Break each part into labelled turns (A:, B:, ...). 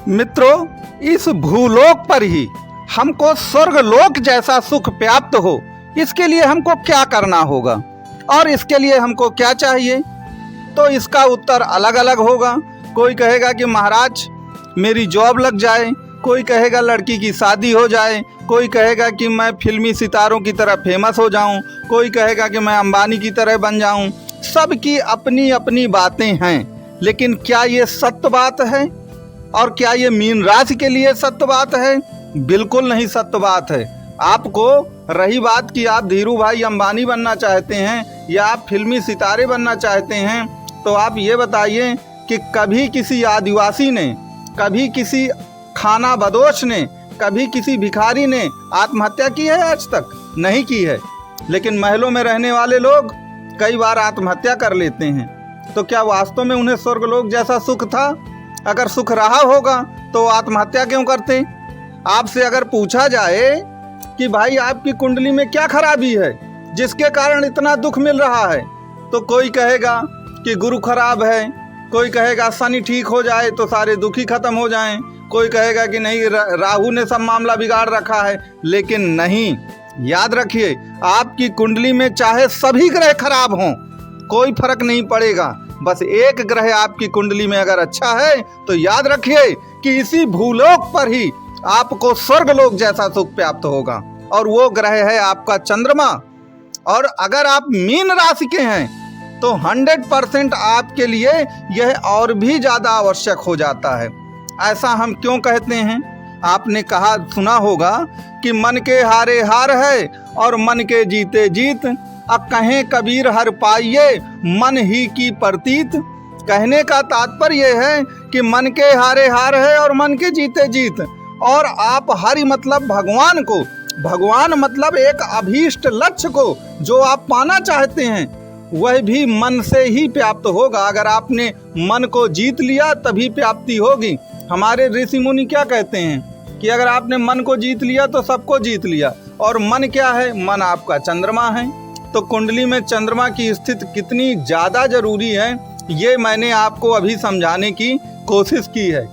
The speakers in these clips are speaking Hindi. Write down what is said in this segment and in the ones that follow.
A: मित्रों, इस भूलोक पर ही हमको स्वर्गलोक जैसा सुख प्राप्त हो, इसके लिए हमको क्या करना होगा और इसके लिए हमको क्या चाहिए? तो इसका उत्तर अलग अलग होगा। कोई कहेगा कि महाराज मेरी जॉब लग जाए, कोई कहेगा लड़की की शादी हो जाए, कोई कहेगा कि मैं फिल्मी सितारों की तरह फेमस हो जाऊं, कोई कहेगा कि मैं अंबानी की तरह बन जाऊं। सबकी अपनी अपनी बातें हैं, लेकिन क्या ये सत्य बात है? और क्या ये मीन राशि के लिए सत्य बात है? बिल्कुल नहीं सत्य बात है। आपको रही बात कि आप धीरू भाई अंबानी बनना चाहते हैं या आप फिल्मी सितारे बनना चाहते हैं, तो आप ये बताइए कि कभी किसी आदिवासी ने, कभी किसी खाना बदोश ने, कभी किसी भिखारी ने आत्महत्या की है? आज तक नहीं की है। लेकिन महलों में रहने वाले लोग कई बार आत्महत्या कर लेते हैं। तो क्या वास्तव में उन्हें स्वर्गलोक जैसा सुख था? अगर सुख रहा होगा तो आत्महत्या क्यों करते? आपसे अगर पूछा जाए कि भाई आपकी कुंडली में क्या खराबी है जिसके कारण इतना दुख मिल रहा है, तो कोई कहेगा कि गुरु खराब है, कोई कहेगा शनि ठीक हो जाए तो सारे दुख ही खत्म हो जाएं, कोई कहेगा कि नहीं राहु ने सब मामला बिगाड़ रखा है। लेकिन नहीं, याद रखिए आपकी कुंडली में चाहे सभी ग्रह खराब हों, कोई फर्क नहीं पड़ेगा। बस एक ग्रह आपकी कुंडली में अगर अच्छा है तो याद रखिए कि इसी भूलोक पर ही आपको स्वर्गलोक जैसा सुख प्राप्त होगा, और वो ग्रह है आपका चंद्रमा। और अगर आप मीन राशि के हैं तो 100% आपके लिए यह और भी ज़्यादा आवश्यक हो जाता है। ऐसा हम क्यों कहते हैं? आपने कहा सुना होगा कि मन के हारे हार है और मन के जीते जीत। अब कहें कबीर हर पाइये मन ही की प्रतीत। कहने का तात्पर्य है कि मन के हारे हार है और मन के जीते जीत। और आप हरि मतलब भगवान को, भगवान मतलब एक अभीष्ट लक्ष्य को जो आप पाना चाहते हैं, वह भी मन से ही प्राप्त होगा। अगर आपने मन को जीत लिया तभी प्राप्ति होगी। हमारे ऋषि मुनि क्या कहते हैं कि अगर आपने मन को जीत लिया तो सबको जीत लिया। और मन क्या है? मन आपका चंद्रमा है। तो कुंडली में चंद्रमा की स्थिति कितनी ज़्यादा जरूरी है, ये मैंने आपको अभी समझाने की कोशिश की है।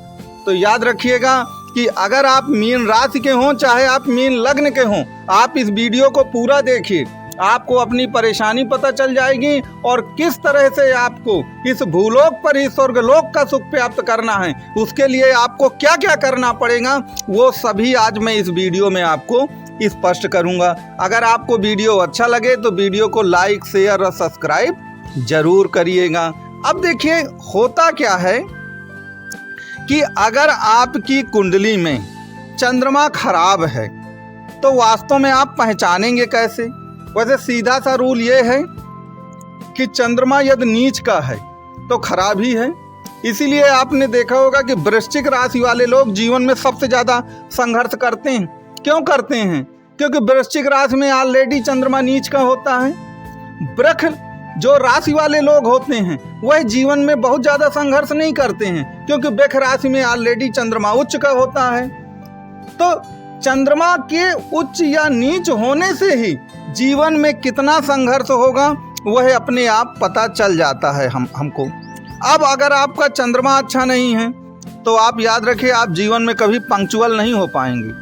A: तो याद रखिएगा कि अगर आप मीन राशि के हों चाहे आप मीन लग्न के हों, आप इस वीडियो को पूरा देखिए, आपको अपनी परेशानी पता चल जाएगी और किस तरह से आपको इस भूलोक पर ही स्वर्गलोक का सुख प्राप्त करना है। उसके लिए आपको क्या क्या करना पड़ेगा वो सभी आज मैं इस वीडियो में आपको स्पष्ट करूंगा। अगर आपको वीडियो अच्छा लगे तो वीडियो को लाइक, शेयर और सब्सक्राइब जरूर करिएगा। अब देखिए होता क्या है कि अगर आपकी कुंडली में चंद्रमा खराब है तो वास्तव में आप पहचानेंगे कैसे? वैसे सीधा सा रूल ये है कि चंद्रमा यदि नीच का है तो खराब ही है। इसीलिए आपने देखा होगा कि वृश्चिक राशि वाले लोग जीवन में सबसे ज़्यादा संघर्ष करते हैं। क्यों करते हैं? क्योंकि वृश्चिक राशि में ऑलरेडी चंद्रमा नीच का होता है। वृक्ष जो राशि वाले लोग होते हैं वह जीवन में बहुत ज़्यादा संघर्ष नहीं करते हैं, क्योंकि वृक्ष राशि में ऑलरेडी चंद्रमा उच्च का होता है। तो चंद्रमा के उच्च या नीच होने से ही जीवन में कितना संघर्ष होगा वह अपने आप पता चल जाता है हमको। अब अगर आपका चंद्रमा अच्छा नहीं है तो आप याद रखिए आप जीवन में कभी पंक्चुअल नहीं हो पाएंगे,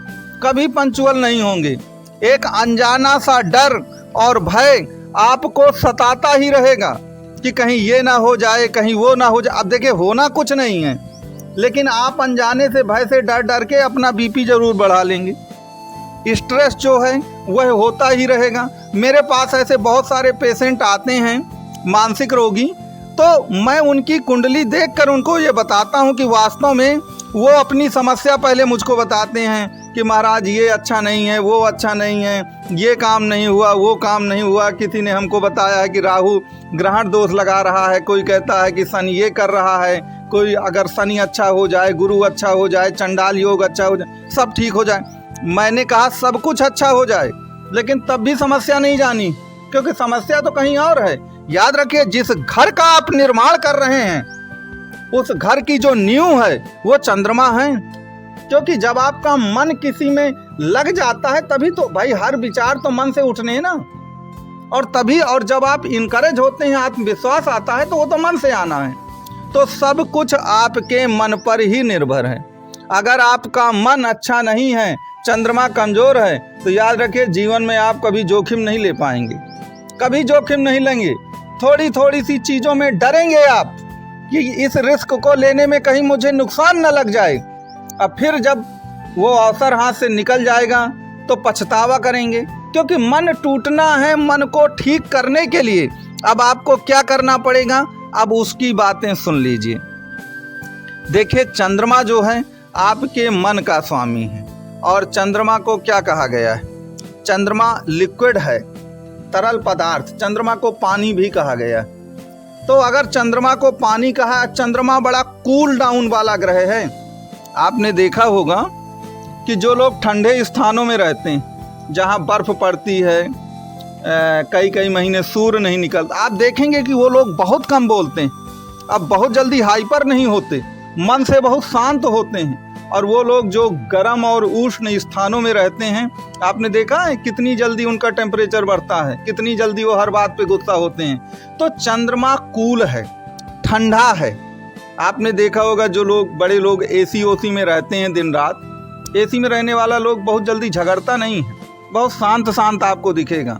A: कभी पंक्चुअल नहीं होंगे। एक अनजाना सा डर और भय आपको सताता ही रहेगा कि कहीं ये ना हो जाए, कहीं वो ना हो जाए। अब देखिए होना कुछ नहीं है, लेकिन आप अनजाने से भय से डर डर के अपना बीपी जरूर बढ़ा लेंगे। स्ट्रेस जो है वह होता ही रहेगा। मेरे पास ऐसे बहुत सारे पेशेंट आते हैं मानसिक रोगी, तो मैं उनकी कुंडली देखकर उनको ये बताता हूँ कि वास्तव में वो अपनी समस्या पहले मुझको बताते हैं कि महाराज ये अच्छा नहीं है, वो अच्छा नहीं है, ये काम नहीं हुआ, वो काम नहीं हुआ। किसी ने हमको बताया है कि राहु ग्रहण दोष लगा रहा है, कोई कहता है कि शनि ये कर रहा है, कोई अगर शनि अच्छा हो जाए, गुरु अच्छा हो जाए, चंडाल योग अच्छा हो जाए, सब ठीक हो जाए। मैंने कहा सब कुछ अच्छा हो जाए, लेकिन तब भी समस्या नहीं जानी, क्योंकि समस्या तो कहीं और है। याद रखिए जिस घर का आप निर्माण कर रहे हैं उस घर की जो नींव है वो चंद्रमा है। क्योंकि जब आपका मन किसी में लग जाता है तभी तो भाई हर विचार तो मन से उठने हैं ना, और तभी, और जब आप इनकरेज होते हैं, आत्मविश्वास आता है तो वो तो मन से आना है। तो सब कुछ आपके मन पर ही निर्भर है। अगर आपका मन अच्छा नहीं है, चंद्रमा कमज़ोर है, तो याद रखिए जीवन में आप कभी जोखिम नहीं ले पाएंगे, कभी जोखिम नहीं लेंगे। थोड़ी थोड़ी सी चीज़ों में डरेंगे आप कि इस रिस्क को लेने में कहीं मुझे नुकसान न लग जाए। अब फिर जब वो अवसर हाथ से निकल जाएगा तो पछतावा करेंगे, क्योंकि मन टूटना है। मन को ठीक करने के लिए अब आपको क्या करना पड़ेगा, अब उसकी बातें सुन लीजिए। देखिए, चंद्रमा जो है आपके मन का स्वामी है, और चंद्रमा को क्या कहा गया है? चंद्रमा लिक्विड है, तरल पदार्थ। चंद्रमा को पानी भी कहा गया है। तो अगर चंद्रमा को पानी कहा, चंद्रमा बड़ा कूल डाउन वाला ग्रह है। आपने देखा होगा कि जो लोग ठंडे स्थानों में रहते हैं, जहाँ बर्फ़ पड़ती है, कई कई महीने सूर्य नहीं निकलता, आप देखेंगे कि वो लोग बहुत कम बोलते हैं, अब बहुत जल्दी हाइपर नहीं होते, मन से बहुत शांत होते हैं। और वो लोग जो गर्म और उष्ण स्थानों में रहते हैं, आपने देखा है कितनी जल्दी उनका टेम्परेचर बढ़ता है, कितनी जल्दी वो हर बात पे गुस्सा होते हैं। तो चंद्रमा कूल है, ठंडा है। आपने देखा होगा जो लोग, बड़े लोग एसी ओसी में रहते हैं दिन रात, एसी में रहने वाला लोग बहुत जल्दी झगड़ता नहीं है, बहुत शांत शांत आपको दिखेगा।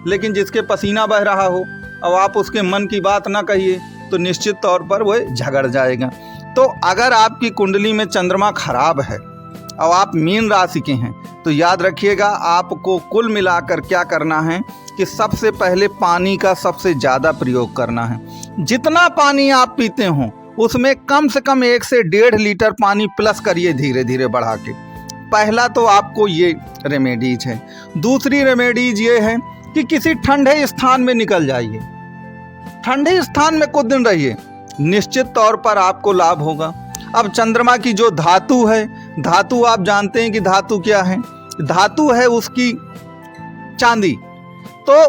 A: लेकिन जिसके पसीना बह रहा हो, अब आप उसके मन की बात ना कहिए तो निश्चित तौर पर वह झगड़ जाएगा। तो अगर आपकी कुंडली में चंद्रमा खराब है और आप मीन राशि के हैं, तो याद रखिएगा आपको कुल मिलाकर क्या करना है कि सबसे पहले पानी का सबसे ज़्यादा प्रयोग करना है। जितना पानी आप पीते हो उसमें कम से कम 1 से 1.5 लीटर पानी प्लस करिए, धीरे धीरे बढ़ा के। पहला तो आपको ये रेमेडीज है। दूसरी रेमेडीज ये है कि किसी ठंडे स्थान में निकल जाइए, ठंडे स्थान में कुछ दिन रहिए, निश्चित तौर पर आपको लाभ होगा। अब चंद्रमा की जो धातु है, धातु आप जानते हैं कि धातु क्या है? धातु है उसकी चांदी। तो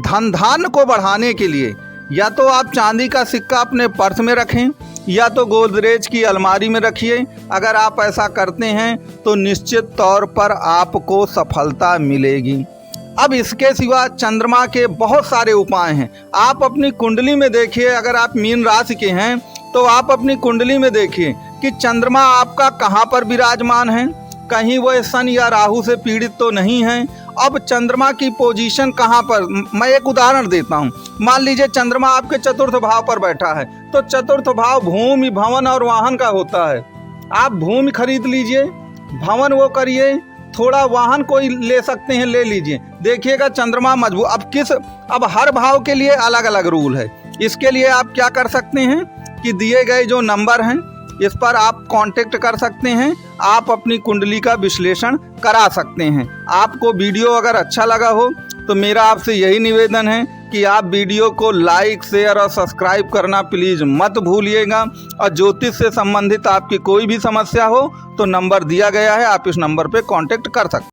A: धन को बढ़ाने के लिए या तो आप चांदी का सिक्का अपने पर्स में रखें, या तो गोदरेज की अलमारी में रखिए। अगर आप ऐसा करते हैं तो निश्चित तौर पर आपको सफलता मिलेगी। अब इसके सिवा चंद्रमा के बहुत सारे उपाय हैं। आप अपनी कुंडली में देखिए, अगर आप मीन राशि के हैं तो आप अपनी कुंडली में देखिए कि चंद्रमा आपका कहाँ पर विराजमान है, कहीं वह शन या राहु से पीड़ित तो नहीं है। अब चंद्रमा की पोजीशन कहाँ पर, मैं एक उदाहरण देता हूँ। मान लीजिए चंद्रमा आपके चतुर्थ भाव पर बैठा है, तो चतुर्थ भाव भूमि, भवन और वाहन का होता है। आप भूमि खरीद लीजिए, भवन वो करिए, थोड़ा वाहन कोई ले सकते हैं, ले लीजिए, देखिएगा चंद्रमा मजबूत। अब हर भाव के लिए अलग अलग रूल है। इसके लिए आप क्या कर सकते हैं कि दिए गए जो नंबर हैं इस पर आप कांटेक्ट कर सकते हैं, आप अपनी कुंडली का विश्लेषण करा सकते हैं। आपको वीडियो अगर अच्छा लगा हो तो मेरा आपसे यही निवेदन है कि आप वीडियो को लाइक, शेयर और सब्सक्राइब करना प्लीज़ मत भूलिएगा। और ज्योतिष से संबंधित आपकी कोई भी समस्या हो तो नंबर दिया गया है, आप इस नंबर पे कांटेक्ट कर सकते हैं।